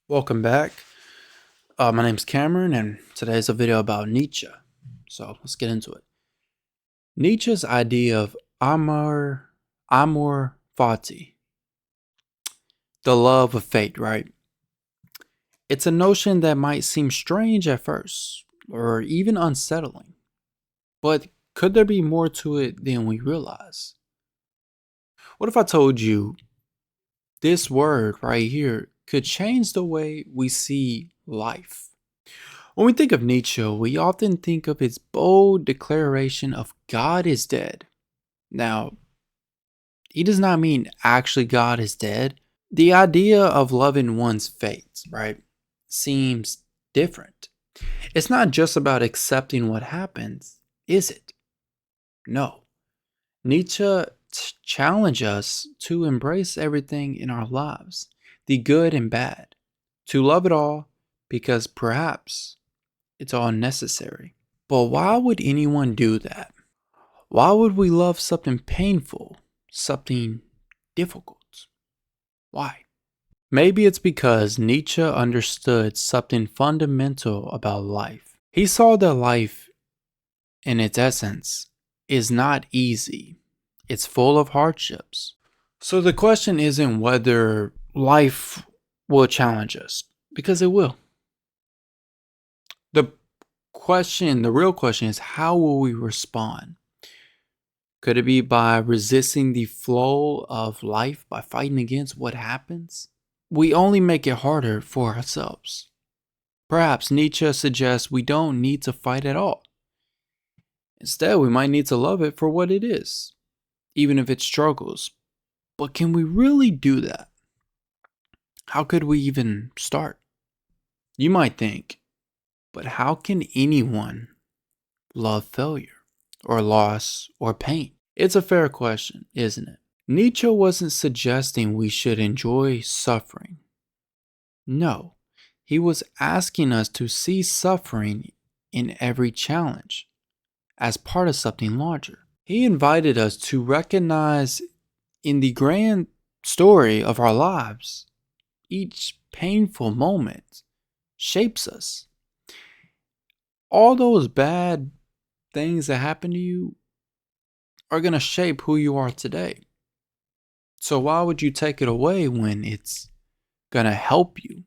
Welcome back. My name's Cameron, and today's a video about Nietzsche. So let's get into it. Nietzsche's idea of Amor Fati, the love of fate, right? It's a notion that might seem strange at first, or even unsettling. But could there be more to it than we realize? What if I told you this word right here could change the way we see life? When we think of Nietzsche, we often think of his bold declaration of God is dead. Now, he does not mean actually God is dead. The idea of loving one's fate, right, seems different. It's not just about accepting what happens, is it? No. Nietzsche challenges us to embrace everything in our lives, the good and bad, to love it all because perhaps it's all necessary. But why would anyone do that? Why would we love something painful, something difficult? Why? Maybe it's because Nietzsche understood something fundamental about life. He saw that life, in its essence, is not easy, it's full of hardships. So the question isn't whether life will challenge us, because it will. The real question is, how will we respond? Could it be by resisting the flow of life, by fighting against what happens? We only make it harder for ourselves. Perhaps Nietzsche suggests we don't need to fight at all. Instead, we might need to love it for what it is, even if it struggles. But can we really do that? How could we even start? You might think, but how can anyone love failure or loss or pain? It's a fair question, isn't it? Nietzsche wasn't suggesting we should enjoy suffering. No, he was asking us to see suffering in every challenge as part of something larger. He invited us to recognize in the grand story of our lives, each painful moment shapes us. All those bad things that happen to you are going to shape who you are today. So why would you take it away when it's going to help you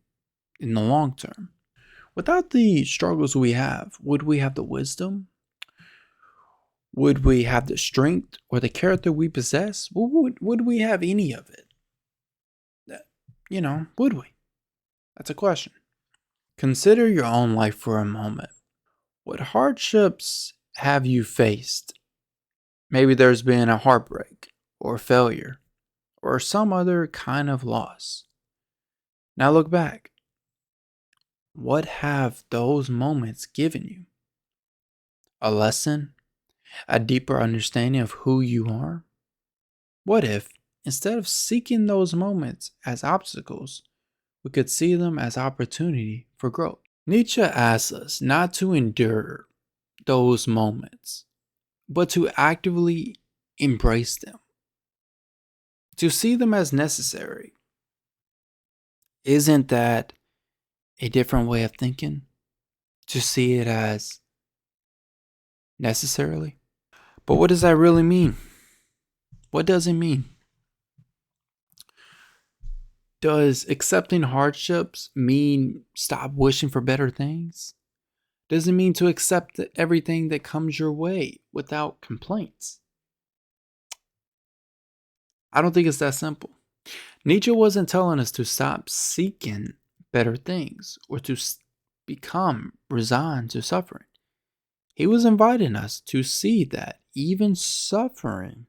in the long term? Without the struggles we have, would we have the wisdom? Would we have the strength or the character we possess? Would we have any of it? Would we? That's a question. Consider your own life for a moment. What hardships have you faced? Maybe there's been a heartbreak or failure or some other kind of loss. Now look back. What have those moments given you? A lesson? A deeper understanding of who you are? What if, instead of seeking those moments as obstacles, we could see them as opportunity for growth? Nietzsche asks us not to endure those moments, but to actively embrace them, to see them as necessary. Isn't that a different way of thinking? To see it as necessarily? But what does that really mean? What does it mean? Does accepting hardships mean stop wishing for better things? Does it mean to accept everything that comes your way without complaints? I don't think it's that simple. Nietzsche wasn't telling us to stop seeking better things or to become resigned to suffering. He was inviting us to see that even suffering,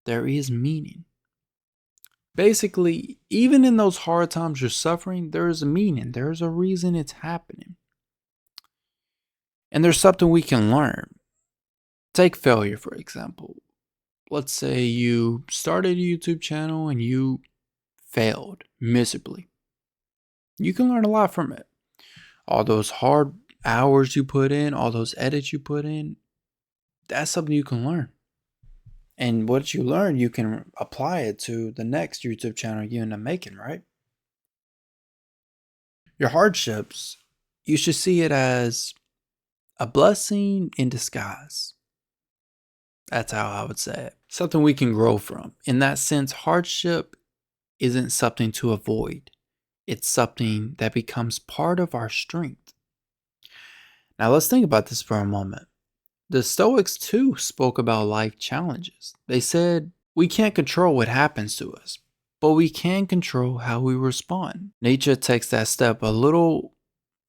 there is meaning. Basically, even in those hard times you're suffering, there is a meaning. There is a reason it's happening. And there's something we can learn. Take failure, for example. Let's say you started a YouTube channel and you failed miserably. You can learn a lot from it. All those hard hours you put in, all those edits you put in, that's something you can learn. And what you learn, you can apply it to the next YouTube channel you end up making, right? Your hardships, you should see it as a blessing in disguise. That's how I would say it. Something we can grow from. In that sense, hardship isn't something to avoid, it's something that becomes part of our strength. Now, let's think about this for a moment. The Stoics, too, spoke about life challenges. They said, we can't control what happens to us, but we can control how we respond. Nietzsche takes that step a little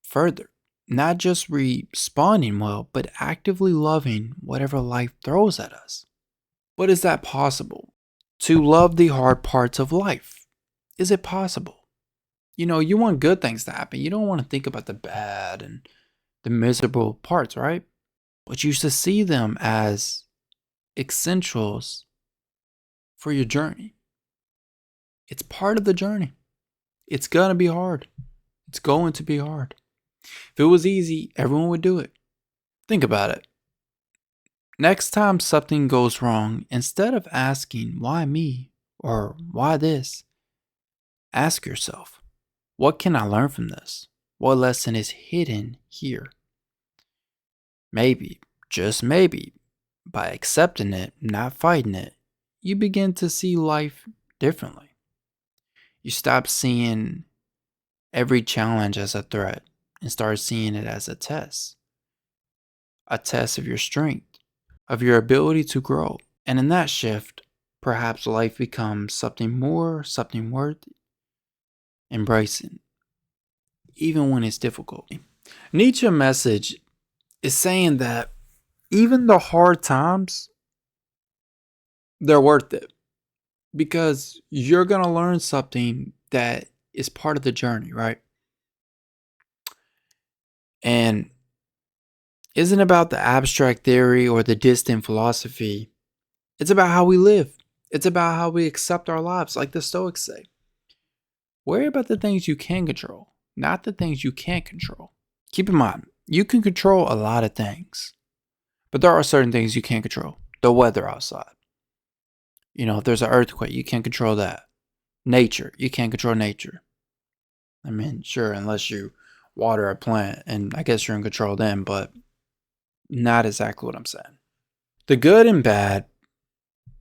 further, not just responding well, but actively loving whatever life throws at us. But is that possible? To love the hard parts of life? Is it possible? You want good things to happen. You don't want to think about the bad and the miserable parts, right? But you should see them as essentials for your journey. It's part of the journey. It's going to be hard. It's going to be hard. If it was easy, everyone would do it. Think about it. Next time something goes wrong, instead of asking, why me? Or why this? Ask yourself, what can I learn from this? What lesson is hidden here? Maybe, just maybe, by accepting it, not fighting it, you begin to see life differently. You stop seeing every challenge as a threat and start seeing it as a test of your strength, of your ability to grow. And in that shift, perhaps life becomes something more, something worth embracing, even when it's difficult. Nietzsche's message is saying that even the hard times, they're worth it because you're going to learn something that is part of the journey, right? And isn't about the abstract theory or the distant philosophy. It's about how we live. It's about how we accept our lives, like the Stoics say. Worry about the things you can control, not the things you can't control. Keep in mind, you can control a lot of things, but there are certain things you can't control. The weather outside. If there's an earthquake, you can't control that. Nature, you can't control nature. I mean, sure, unless you water a plant, and I guess you're in control then, but not exactly what I'm saying. The good and bad,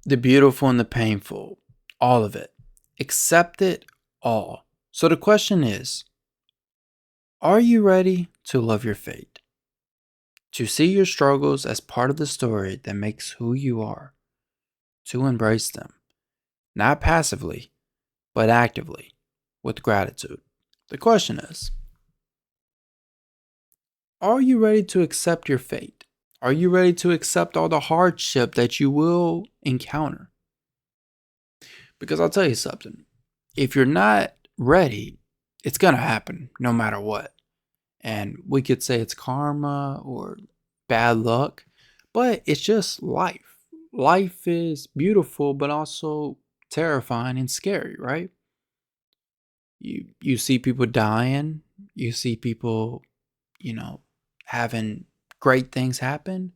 the beautiful and the painful, all of it. Accept it all. So the question is, are you ready to love your fate? To see your struggles as part of the story that makes who you are? To embrace them, not passively, but actively, with gratitude. The question is, are you ready to accept your fate? Are you ready to accept all the hardship that you will encounter? Because I'll tell you something. If you're not ready, it's going to happen no matter what. And we could say it's karma or bad luck, but it's just life. Life is beautiful, but also terrifying and scary, right? You see people dying, you see people, having great things happen.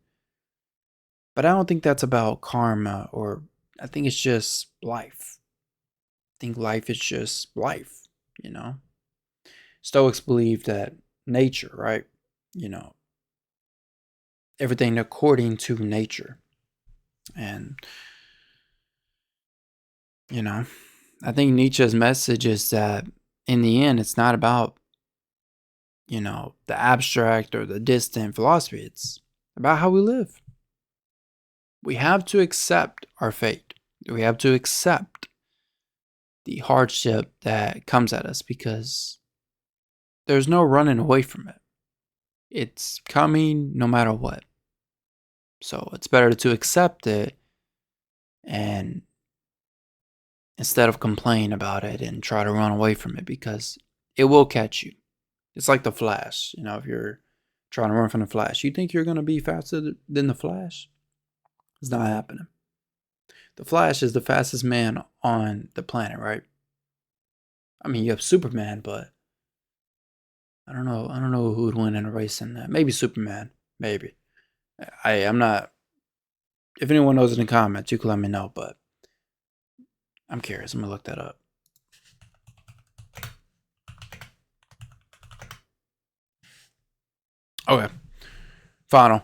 But I don't think that's about karma, or I think it's just life. I think life is just life. Stoics believe that nature, right? You know, everything according to nature. And, you know, I think Nietzsche's message is that in the end, it's not about, the abstract or the distant philosophy. It's about how we live. We have to accept our fate. We have to accept the hardship that comes at us because there's no running away from it. It's coming no matter what. So it's better to accept it and instead of complain about it and try to run away from it because it will catch you. It's like the Flash. If you're trying to run from the Flash, you think you're going to be faster than the Flash? It's not happening. The Flash is the fastest man on the planet, right? I mean, you have Superman, but I don't know. I don't know who would win in a race in that. Maybe Superman. Maybe. I'm not. If anyone knows in the comments, you can let me know. But I'm curious. I'm gonna look that up. Okay, final.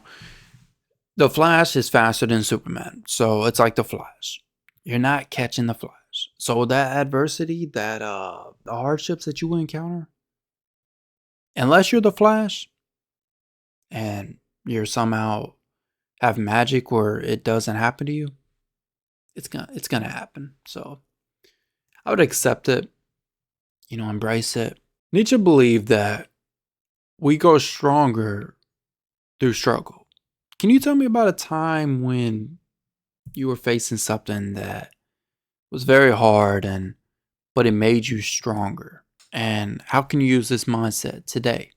The Flash is faster than Superman, so it's like the Flash. You're not catching the Flash. So that adversity, the hardships that you encounter, unless you're the Flash and you're somehow have magic where it doesn't happen to you, it's gonna happen. So I would accept it, embrace it. Nietzsche believed that we grow stronger through struggle. Can you tell me about a time when you were facing something that was very hard but it made you stronger? And how can you use this mindset today?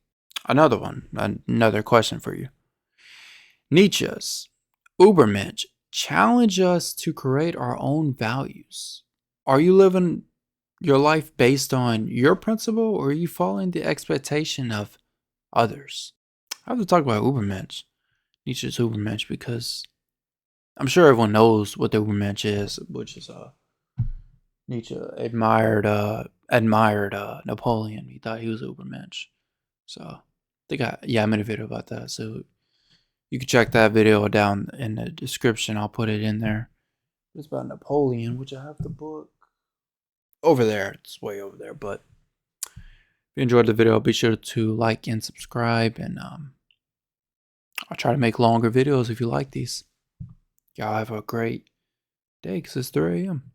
Another question for you. Nietzsche's Ubermensch challenge us to create our own values. Are you living your life based on your principle, or are you following the expectation of others? I have to talk about Ubermensch, Nietzsche's Ubermensch, because I'm sure everyone knows what the Ubermensch is, which is Nietzsche admired Napoleon. He thought he was Ubermensch. So I made a video about that. So you can check that video down in the description. I'll put it in there. It's about Napoleon, which I have the book over there. It's way over there. But if you enjoyed the video, be sure to like and subscribe. And I'll try to make longer videos if you like these. Y'all have a great day because it's 3 a.m.